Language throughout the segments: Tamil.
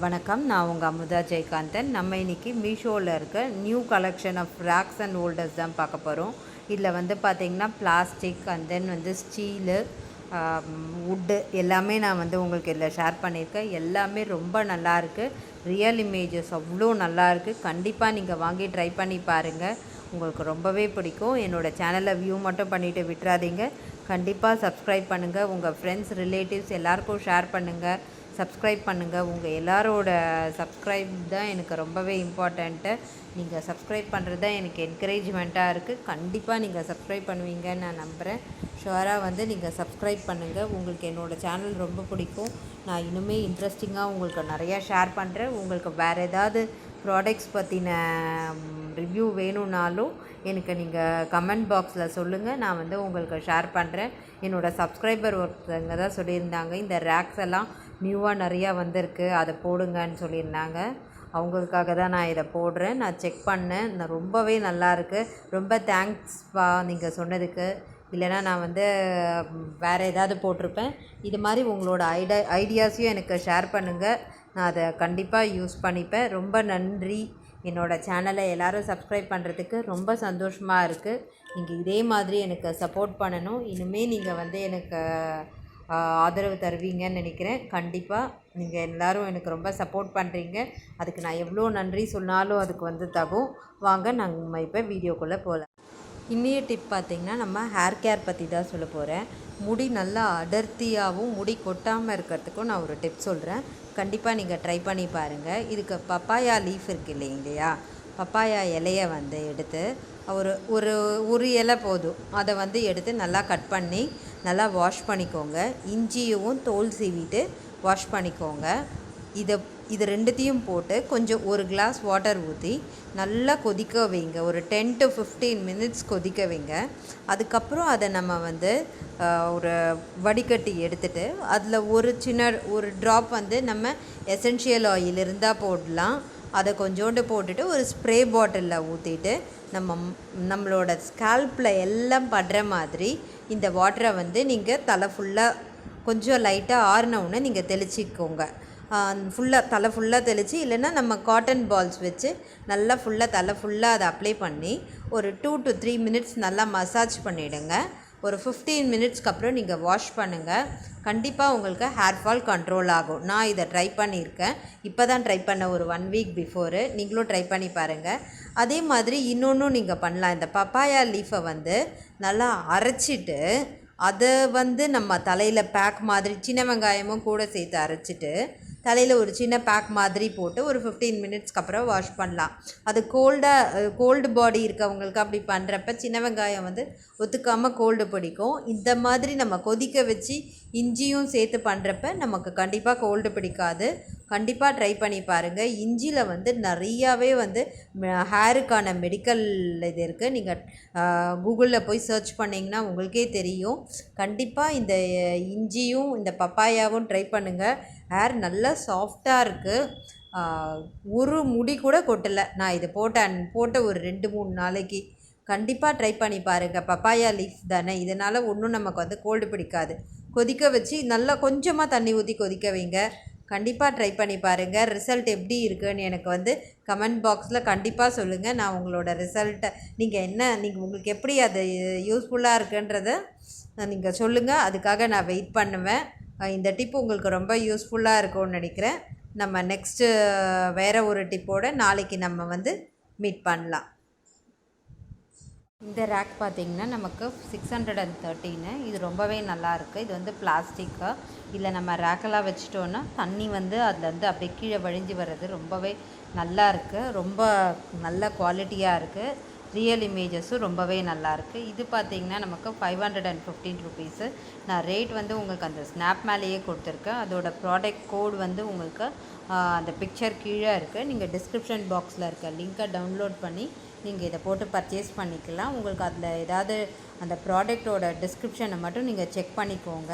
வணக்கம், நான் உங்கள் அமுதா ஜெயகாந்தன். நம்ம இன்றைக்கி மீஷோவில் இருக்க new collection of racks and holders தான் பார்க்க போகிறோம். இதில் வந்து பார்த்திங்கன்னா பிளாஸ்டிக் அண்ட் தென் வந்து ஸ்டீலு, வுட்டு எல்லாமே நான் வந்து உங்களுக்கு இதில் ஷேர் பண்ணியிருக்கேன். எல்லாமே ரொம்ப நல்லாயிருக்கு. ரியல் இமேஜஸ் அவ்வளோ நல்லாயிருக்கு. கண்டிப்பாக நீங்கள் வாங்கி ட்ரை பண்ணி பாருங்கள், உங்களுக்கு ரொம்பவே பிடிக்கும். என்னோடய சேனலை வியூ மட்டும் பண்ணிவிட்டு விட்டுறாதீங்க. கண்டிப்பாக சப்ஸ்கிரைப் பண்ணுங்கள், உங்கள் ஃப்ரெண்ட்ஸ் ரிலேட்டிவ்ஸ் எல்லாேருக்கும் ஷேர் பண்ணுங்கள், சப்ஸ்கிரைப் பண்ணுங்கள். உங்கள் எல்லாரோட சப்ஸ்கிரைப் தான் எனக்கு ரொம்பவே இம்பார்ட்டண்ட்டு. நீங்கள் சப்ஸ்கிரைப் பண்ணுறது தான் எனக்கு என்கரேஜ்மெண்ட்டாக இருக்குது. கண்டிப்பாக நீங்கள் சப்ஸ்கிரைப் பண்ணுவீங்கன்னு நான் நம்புகிறேன். ஷுவராக வந்து நீங்கள் சப்ஸ்கிரைப் பண்ணுங்கள். உங்களுக்கு என்னோடய சேனல் ரொம்ப பிடிக்கும். நான் இன்னுமே இன்ட்ரெஸ்டிங்காக உங்களுக்கு நிறையா ஷேர் பண்ணுறேன். உங்களுக்கு வேறு ஏதாவது ப்ராடக்ட்ஸ் பற்றின ரிவ்யூ வேணும்னாலும் எனக்கு நீங்கள் கமெண்ட் பாக்ஸில் சொல்லுங்கள், நான் வந்து உங்களுக்கு ஷேர் பண்ணுறேன். என்னோடய சப்ஸ்கிரைபர் ஒருத்தவங்க தான் சொல்லியிருந்தாங்க, இந்த ரேக்ஸ் எல்லாம் நியூவாக நிறையா வந்திருக்கு, அதை போடுங்கன்னு சொல்லியிருந்தாங்க. அவங்களுக்காக தான் நான் இதை போடுறேன். நான் செக் பண்ணேன், நான் ரொம்பவே நல்லாயிருக்கு. ரொம்ப தேங்க்ஸ்ப்பா நீங்கள் சொன்னதுக்கு. இல்லைனா நான் வந்து வேறு ஏதாவது போட்டிருப்பேன். இது மாதிரி உங்களோட ஐடியாஸையும் எனக்கு ஷேர் பண்ணுங்கள், நான் அதை கண்டிப்பாக யூஸ் பண்ணிப்பேன். ரொம்ப நன்றி. என்னோடய சேனலை எல்லோரும் சப்ஸ்கிரைப் பண்ணுறதுக்கு ரொம்ப சந்தோஷமாக இருக்குது. நீங்கள் இதே மாதிரி எனக்கு சப்போர்ட் பண்ணணும். இனிமேல் நீங்கள் வந்து எனக்கு ஆதரவு தருவீங்கன்னு நினைக்கிறேன். கண்டிப்பாக நீங்கள் எல்லோரும் எனக்கு ரொம்ப சப்போர்ட் பண்ணுறீங்க. அதுக்கு நான் எவ்வளோ நன்றி சொன்னாலும் அதுக்கு வந்து தகும். வாங்க நம்ம இப்போ வீடியோக்குள்ளே போகலாம். இன்னிய டிப் பார்த்திங்கன்னா, நம்ம ஹேர் கேர் பற்றி தான் சொல்ல போகிறேன். முடி நல்லா அடர்த்தியாகவும் முடி கொட்டாமல் இருக்கிறதுக்கும் நான் ஒரு டிப் சொல்கிறேன். கண்டிப்பாக நீங்கள் ட்ரை பண்ணி பாருங்கள். இதுக்கு பப்பாயா லீஃப் இருக்குது இல்லையா, பப்பாயா இலையை வந்து எடுத்து ஒரு இலை போதும், அதை வந்து எடுத்து நல்லா கட் பண்ணி நல்லா வாஷ் பண்ணிக்கோங்க. இஞ்சியும் தோல் சீவிட்டு வாஷ் பண்ணிக்கோங்க. இது ரெண்டுத்தையும் போட்டு கொஞ்சம் ஒரு கிளாஸ் வாட்டர் ஊற்றி நல்லா கொதிக்க வைங்க. ஒரு 10 to 15 மினிட்ஸ் கொதிக்க வைங்க. அதுக்கப்புறம் அதை நம்ம வந்து ஒரு வடிகட்டி எடுத்துகிட்டு அதில் ஒரு ட்ராப் வந்து நம்ம எசென்ஷியல் ஆயில் இருந்தால் போடலாம். அதை கொஞ்சோண்டு போட்டுட்டு ஒரு ஸ்ப்ரே பாட்டிலில் ஊற்றிட்டு நம்மளோட ஸ்கேல்பில் எல்லாம் படுற மாதிரி இந்த வாட்டரை வந்து நீங்கள் தலை ஃபுல்லாக கொஞ்சம் லைட்டாக ஆறினவுடனே நீங்கள் தெளிச்சிக்கோங்க. தலை ஃபுல்லாக தெளித்து, இல்லைன்னா நம்ம காட்டன் பால்ஸ் வச்சு நல்லா தலை ஃபுல்லாக அதை அப்ளை பண்ணி ஒரு 2 to 3 மினிட்ஸ் நல்லா மசாஜ் பண்ணிவிடுங்க. ஒரு 15 மினிட்ஸ்க்கு அப்புறம் நீங்கள் வாஷ் பண்ணுங்கள். கண்டிப்பாக உங்களுக்கு ஹேர் ஃபால் கண்ட்ரோல் ஆகும். நான் இதை ட்ரை பண்ணியிருக்கேன். இப்போ தான் ட்ரை பண்ண, ஒரு 1 வீக் பிஃபோரு. நீங்களும் ட்ரை பண்ணி பாருங்கள். அதே மாதிரி இன்னொன்றும் நீங்கள் பண்ணலாம். இந்த பப்பாயா லீஃபை வந்து நல்லா அரைச்சிட்டு அதை வந்து நம்ம தலையில் பேக் மாதிரி, சின்ன வெங்காயமும் கூட சேர்த்து அரைச்சிட்டு தலையில் ஒரு சின்ன பேக் மாதிரி போட்டு ஒரு 15 மினிட்ஸ்க்கு அப்புறம் வாஷ் பண்ணலாம். அது கோல்டு பாடி இருக்கவங்களுக்கு அப்படி பண்ணுறப்ப சின்ன வெங்காயம் வந்து ஒத்துக்காமல் கோல்டு பிடிக்கும். இந்த மாதிரி நம்ம கொதிக்க வச்சு இஞ்சியும் சேர்த்து பண்ணுறப்ப நமக்கு கண்டிப்பாக கோல்டு பிடிக்காது. கண்டிப்பாக ட்ரை பண்ணி பாருங்கள். இஞ்சியில் வந்து நிறையாவே வந்து ஹேருக்கான மெடிக்கல் இது இருக்குது. நீங்கள் கூகுளில் போய் சர்ச் பண்ணிங்கன்னா உங்களுக்கே தெரியும். கண்டிப்பாக இந்த இஞ்சியும் இந்த பப்பாயாவும் ட்ரை பண்ணுங்கள். ஹேர் நல்லா சாஃப்டாக இருக்குது. ஒரு முடி கூட கொட்டலை. நான் இது போட்ட ஒரு 2-3 நாளைக்கு. கண்டிப்பாக ட்ரை பண்ணி பாருங்கள். பப்பாயா லீஃப் தானே, இதனால் ஒன்றும் நமக்கு வந்து கோல்டு பிடிக்காது. கொதிக்க வச்சு நல்லா கொஞ்சமாக தண்ணி ஊற்றி கொதிக்க வைங்க. கண்டிப்பாக ட்ரை பண்ணி பாருங்கள். ரிசல்ட் எப்படி இருக்குதுன்னு எனக்கு வந்து கமெண்ட் பாக்ஸில் கண்டிப்பாக சொல்லுங்கள். நான் உங்களோட ரிசல்ட்டை நீங்கள் உங்களுக்கு எப்படி அது யூஸ்ஃபுல்லாக இருக்குன்றதை நீங்கள் சொல்லுங்கள். அதுக்காக நான் வெயிட் பண்ணுவேன். இந்த டிப் உங்களுக்கு ரொம்ப யூஸ்ஃபுல்லாக இருக்கும்னு நினைக்கிறேன். நம்ம நெக்ஸ்ட்டு வேறு ஒரு டிப்போடு நாளைக்கு நம்ம வந்து மீட் பண்ணலாம். இந்த ரேக் பார்த்திங்கன்னா நமக்கு 613. இது ரொம்பவே நல்லாயிருக்கு. இது வந்து பிளாஸ்டிக்கு. இல்லை நம்ம ரேக்கெல்லாம் வச்சிட்டோன்னா தண்ணி வந்து அதுலேருந்து அப்படியே கீழே வழிஞ்சு வர்றது ரொம்பவே நல்லா இருக்குது. ரொம்ப நல்ல குவாலிட்டியாக இருக்குது. ரியல் இமேஜஸும் ரொம்பவே நல்லாயிருக்கு. இது பார்த்திங்கன்னா நமக்கு 515 ருபீஸு. நான் ரேட் வந்து உங்களுக்கு அந்த ஸ்னாப் மேலேயே கொடுத்துருக்கேன். அதோட ப்ராடக்ட் கோட் வந்து உங்களுக்கு அந்த பிக்சர் கீழே இருக்குது. நீங்கள் டிஸ்கிரிப்ஷன் பாக்ஸில் இருக்க லிங்க்கை டவுன்லோட் பண்ணி நீங்கள் இதை போட்டு பர்ச்சேஸ் பண்ணிக்கலாம். உங்களுக்கு அதில் ஏதாவது அந்த ப்ராடக்டோட டிஸ்கிரிப்ஷனை மட்டும் நீங்கள் செக் பண்ணிக்கோங்க.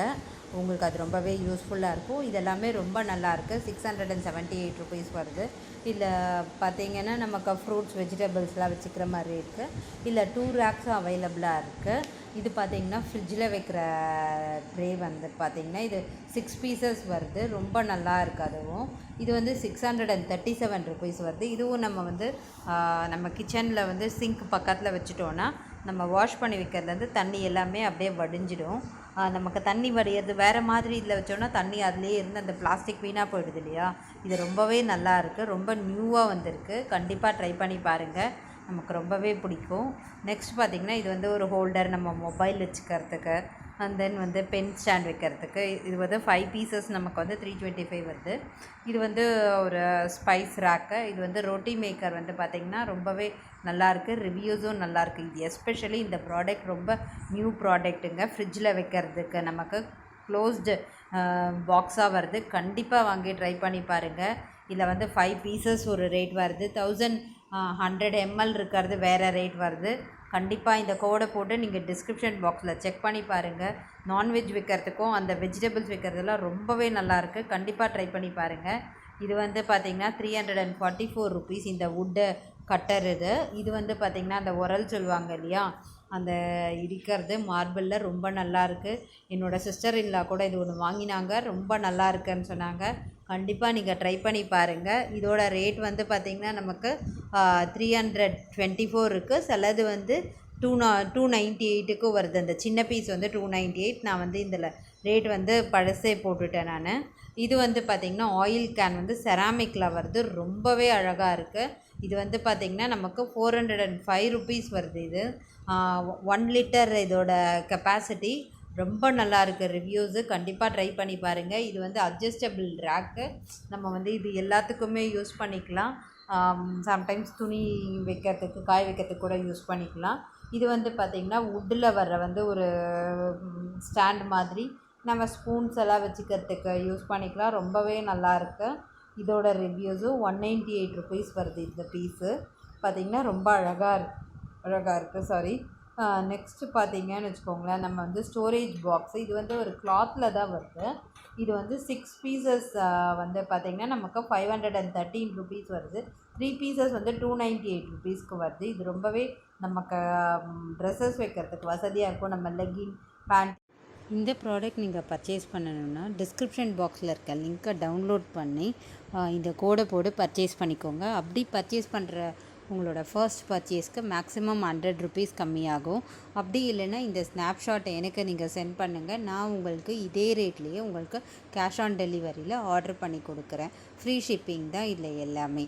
உங்களுக்கு அது ரொம்பவே யூஸ்ஃபுல்லாக இருக்கும். இதெல்லாமே ரொம்ப நல்லாயிருக்கு. 678 ருபீஸ் வருது. இதில் பார்த்தீங்கன்னா நமக்கு ஃப்ரூட்ஸ் வெஜிடபிள்ஸ்லாம் வச்சுக்கிற மாதிரி இருக்குது. இல்லை 2 ரேக்ஸும் அவைலபிளாக இருக்குது. இது பார்த்திங்கன்னா ஃப்ரிட்ஜில் வைக்கிற ட்ரே வந்து பார்த்திங்கன்னா இது 6 பீசஸ் வருது. ரொம்ப நல்லா இருக்குது. அதுவும் இது வந்து 637 ருபீஸ் வருது. இதுவும் நம்ம வந்து நம்ம கிச்சனில் வந்து சிங்க் பக்கத்தில் வச்சுட்டோன்னா நம்ம வாஷ் பண்ணி வைக்கிறதுலேருந்து தண்ணி எல்லாமே அப்படியே வடிஞ்சிடும். நமக்கு தண்ணி வடிகிறது வேறு மாதிரி இதில் வச்சோன்னா தண்ணி அதுலேயே இருந்து அந்த பிளாஸ்டிக் வீணாக போயிடுது இல்லையா. இது ரொம்பவே நல்லா இருக்குது. ரொம்ப நியூவாக வந்திருக்கு. கண்டிப்பாக ட்ரை பண்ணி பாருங்கள். நமக்கு ரொம்பவே பிடிக்கும். நெக்ஸ்ட் பார்த்திங்கன்னா இது வந்து ஒரு ஹோல்டர் நம்ம மொபைல் வச்சுக்கிறதுக்கு அண்ட் தென் வந்து பென் ஸ்டாண்ட் வைக்கிறதுக்கு. இது வந்து 5 பீசஸ் நமக்கு வந்து 325 வருது. இது வந்து ஒரு ஸ்பைஸ் ரேக்கு. இது வந்து ரொட்டி மேக்கர் வந்து பார்த்திங்கன்னா ரொம்பவே நல்லாயிருக்கு. ரிவ்யூஸும் நல்லாயிருக்கு. இது எஸ்பெஷலி இந்த ப்ராடக்ட் ரொம்ப நியூ ப்ராடக்ட்டுங்க. ஃப்ரிட்ஜில் வைக்கிறதுக்கு நமக்கு க்ளோஸ்டு பாக்ஸாக வருது. கண்டிப்பாக வாங்கி ட்ரை பண்ணி பாருங்கள். இதில் வந்து 5 பீசஸ் ஒரு ரேட் வருது. 1100 ml இருக்கிறது வேறு ரேட் வருது. கண்டிப்பாக இந்த கோடை போட்டு நீங்கள் டிஸ்கிரிப்ஷன் பாக்ஸில் செக் பண்ணி பாருங்கள். நான்வெஜ் வைக்கிறதுக்கும் அந்த வெஜிடபிள்ஸ் வைக்கிறதெல்லாம் ரொம்பவே நல்லாயிருக்கு. கண்டிப்பாக ட்ரை பண்ணி பாருங்கள். இது வந்து பார்த்திங்கன்னா 344 ருபீஸ் இந்த வுட்டு கட்டர். இது வந்து பார்த்திங்கன்னா அந்த உரல் சொல்லுவாங்க இல்லையா, அந்த இடிக்கிறது மார்பிளில் ரொம்ப நல்லாயிருக்கு. என்னோடய சிஸ்டர் இல்லா கூட இது ஒன்று வாங்கினாங்க. ரொம்ப நல்லா இருக்குன்னு சொன்னாங்க. கண்டிப்பாக நீங்கள் ட்ரை பண்ணி பாருங்கள். இதோட ரேட் வந்து பார்த்திங்கன்னா நமக்கு 324 இருக்குது. சிலது வந்து 298க்கும் வருது. அந்த சின்ன பீஸ் வந்து 298. நான் வந்து இதில் ரேட் வந்து பழசே போட்டுட்டேன் நான். இது வந்து பார்த்திங்கன்னா ஆயில் கேன் வந்து செராமிக்கில் வருது. ரொம்பவே அழகாக இருக்குது. இது வந்து பார்த்திங்கன்னா நமக்கு 405 ருபீஸ் வருது. இது 1 லிட்டர் இதோட கெப்பாசிட்டி. ரொம்ப நல்லா இருக்குது. ரிவ்யூஸு கண்டிப்பாக ட்ரை பண்ணி பாருங்கள். இது வந்து அட்ஜஸ்டபிள் ரேக்கு. நம்ம வந்து இது எல்லாத்துக்குமே யூஸ் பண்ணிக்கலாம். சம்டைம்ஸ் துணி வைக்கிறதுக்கு காய வைக்கிறதுக்கு கூட யூஸ் பண்ணிக்கலாம். இது வந்து பார்த்திங்கன்னா வுட்டில் வர்ற வந்து ஒரு ஸ்டாண்ட் மாதிரி நம்ம ஸ்பூன்ஸ் எல்லாம் வச்சுக்கிறதுக்கு யூஸ் பண்ணிக்கலாம். ரொம்பவே நல்லாயிருக்கு. இதோட ரிவ்யூஸும் 198 ருபீஸ் வருது. இந்த பீஸு பார்த்திங்கன்னா ரொம்ப அழகாக இருக்குது. நெக்ஸ்ட்டு பார்த்திங்கன்னு வச்சுக்கோங்களேன், நம்ம வந்து ஸ்டோரேஜ் பாக்ஸு. இது வந்து ஒரு கிளாத்தில் தான் வருது. இது வந்து 6 பீசஸ் வந்து பார்த்திங்கன்னா நமக்கு 513 ருபீஸ் வருது. 3 பீசஸ் வந்து 298 ருபீஸ்க்கு வருது. இது ரொம்பவே நமக்கு ட்ரெஸ்ஸஸ் வைக்கிறதுக்கு வசதியாக இருக்கும். நம்ம லெகின் பேண்ட். இந்த ப்ராடக்ட் நீங்கள் பர்ச்சேஸ் பண்ணணுன்னா டிஸ்கிரிப்ஷன் பாக்ஸில் இருக்க லிங்க்கை டவுன்லோட் பண்ணி இந்த கோடை போட்டு பர்ச்சேஸ் பண்ணிக்கோங்க. அப்படி பர்ச்சேஸ் பண்ணுற உங்களோட ஃபர்ஸ்ட் பர்ச்சேஸ்க்கு மேக்ஸிமம் 100 ருபீஸ் கம்மியாகும். அப்படி இல்லைன்னா இந்த ஸ்னாப்ஷாட் எனக்கு நீங்கள் சென்ட் பண்ணுங்கள். நான் உங்களுக்கு இதே ரேட்லேயே உங்களுக்கு கேஷ் ஆன் டெலிவரியில் ஆர்டர் பண்ணி கொடுக்குறேன். ஃப்ரீ ஷிப்பிங் தான் இதில் எல்லாமே.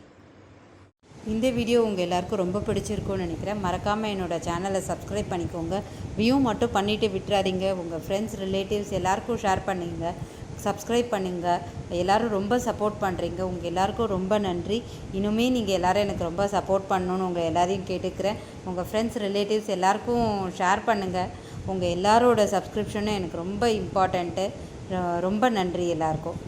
இந்த வீடியோ உங்கள் எல்லாருக்கும் ரொம்ப பிடிச்சிருக்கும்னு நினைக்கிறேன். மறக்காமல் என்னோடய சேனலை சப்ஸ்கிரைப் பண்ணிக்கோங்க. வியூ மட்டும் பண்ணிவிட்டு விட்டுறாதீங்க. உங்கள் ஃப்ரெண்ட்ஸ் ரிலேட்டிவ்ஸ் எல்லாருக்கும் ஷேர் பண்ணுங்க. சப்ஸ்கிரைப் பண்ணுங்கள். எல்லோரும் ரொம்ப சப்போர்ட் பண்ணுறீங்க. உங்கள் எல்லாருக்கும் ரொம்ப நன்றி. இனிமே நீங்கள் எல்லோரும் எனக்கு ரொம்ப சப்போர்ட் பண்ணணுன்னு உங்கள் எல்லாரையும் கேட்டுக்கிறேன். உங்கள் ஃப்ரெண்ட்ஸ் ரிலேட்டிவ்ஸ் எல்லாருக்கும் ஷேர் பண்ணுங்கள். உங்கள் எல்லாரோட சப்ஸ்கிரிப்ஷனும் எனக்கு ரொம்ப இம்பார்ட்டண்ட்டு. ரொம்ப நன்றி எல்லாருக்கும்.